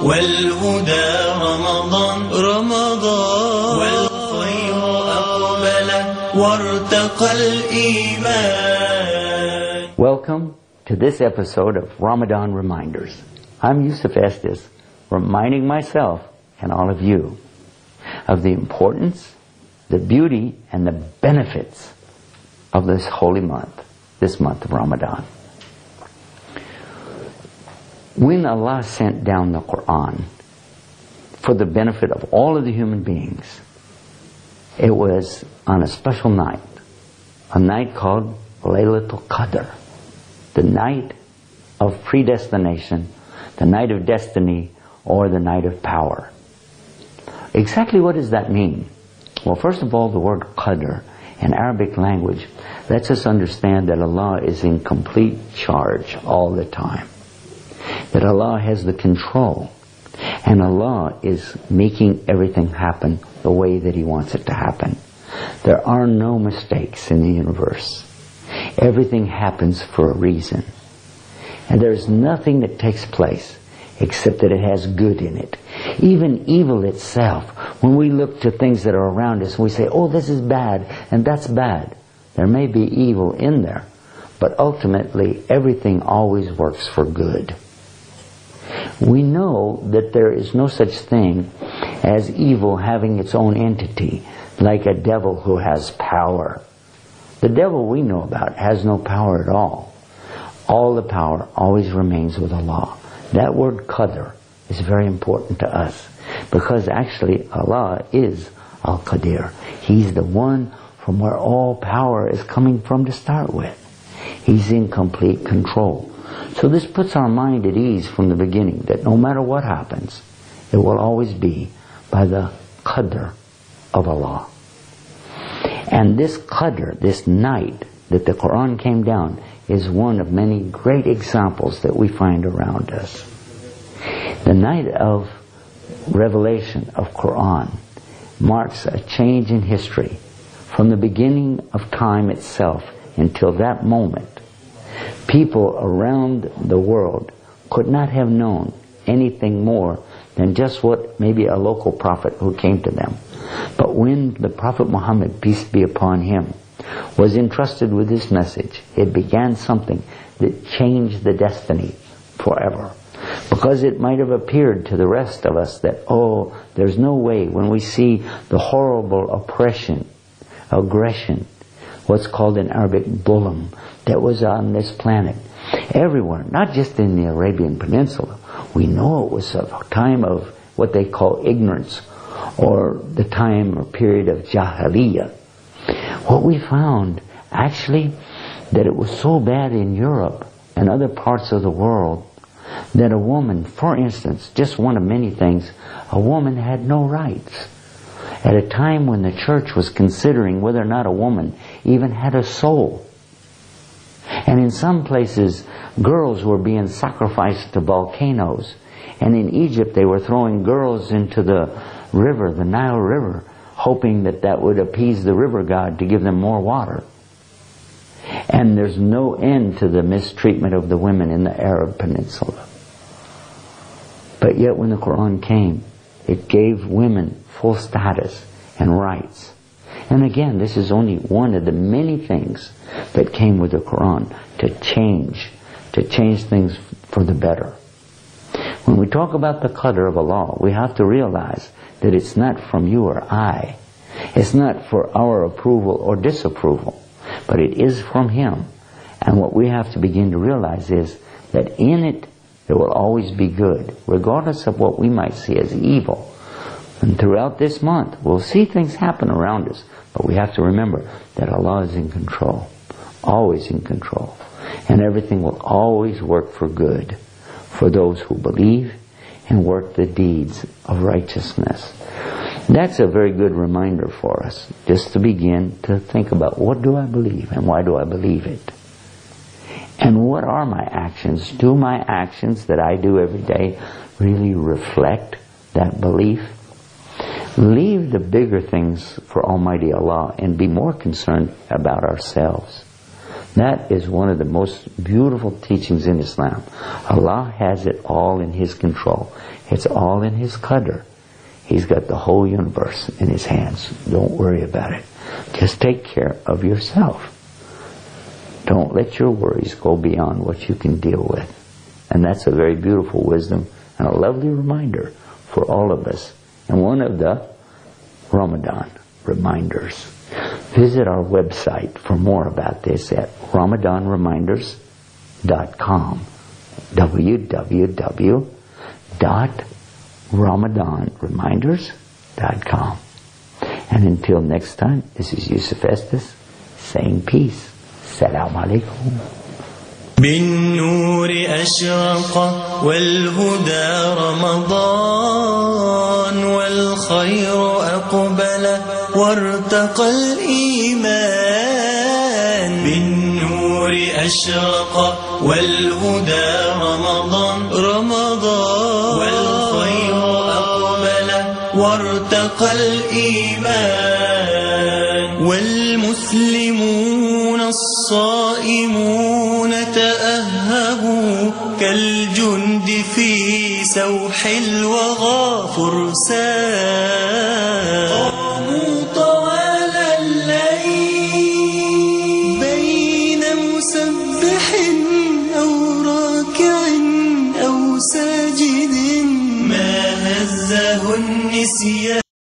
والهدى رمضان والخير أقبل وارتقى الإيمان. Welcome to this episode of Ramadan Reminders. I'm Yusuf Estes, reminding myself and all of you of the importance, the beauty, and the benefits of this holy month, this month of Ramadan. When Allah sent down the Quran for the benefit of all of the human beings, it was on a special night, a night called Lillah, القدر, the night of predestination, the night of destiny, or the night of power. Exactly what does that mean? Well, first of all, the word Qadr in Arabic language lets us understand that Allah is in complete charge all the time. That Allah has the control, and Allah is making everything happen the way that He wants it to happen. There are no mistakes in the universe. Everything happens for a reason. And there's nothing that takes place except that it has good in it. Even evil itself, when we look to things that are around us, we say, oh, this is bad, and that's bad. There may be evil in there, but ultimately everything always works for good. We know that there is no such thing as evil having its own entity, like a devil who has power. The devil we know about has no power at all. All the power always remains with Allah. That word Qadr is very important to us, because actually Allah is Al-Qadir. He's the one from where all power is coming from to start with. He's in complete control. So this puts our mind at ease from the beginning, that no matter what happens, it will always be by the Qadr of Allah. And this Qadr, this night that the Quran came down, is one of many great examples that we find around us. The night of revelation of Quran marks a change in history from the beginning of time itself until that moment. People around the world could not have known anything more than just what maybe a local prophet who came to them. But when the Prophet Muhammad, peace be upon him, was entrusted with this message, it began something that changed the destiny forever. Because it might have appeared to the rest of us that, oh, there's no way, when we see the horrible oppression, aggression, what's called in Arabic dhulm, that was on this planet, everywhere, not just in the Arabian Peninsula. We know it was a time of what they call ignorance, or the time or period of Jahiliyyah. What we found, actually, that it was so bad in Europe and other parts of the world that a woman, for instance, just one of many things, a woman had no rights. At a time when the church was considering whether or not a woman even had a soul. And in some places, girls were being sacrificed to volcanoes. And in Egypt, they were throwing girls into the river, the Nile River, hoping that that would appease the river god to give them more water. And there's no end to the mistreatment of the women in the Arab Peninsula. But yet when the Quran came, it gave women full status and rights. And again, this is only one of the many things that came with the Quran to change things for the better. When we talk about the Qadr of Allah, we have to realize that it's not from you or I. It's not for our approval or disapproval, but it is from Him. And what we have to begin to realize is that in it, there will always be good, regardless of what we might see as evil. And throughout this month, we'll see things happen around us, but we have to remember that Allah is in control, always in control. And everything will always work for good, for those who believe and work the deeds of righteousness. That's a very good reminder for us, just to begin to think about, what do I believe and why do I believe it? And what are my actions? Do my actions that I do every day really reflect that belief? Leave the bigger things for Almighty Allah and be more concerned about ourselves. That is one of the most beautiful teachings in Islam. Allah has it all in His control. It's all in His Qadr. He's got the whole universe in His hands. Don't worry about it. Just take care of yourself. Don't let your worries go beyond what you can deal with. And that's a very beautiful wisdom and a lovely reminder for all of us. And one of the Ramadan reminders. Visit our website for more about this at ramadanreminders.com. www.ramadanreminders.com. And until next time, this is Yusuf Estes saying peace. Assalamu alaikum. بالنور أشرق والهدى رمضان والخير أقبل وارتقى الإيمان. بالنور أشرق والهدى رمضان والخير أقبل وارتقى الإيمان. والمسلمون الصائمون تأهبوا كالجند في سوح الوغى فرسان.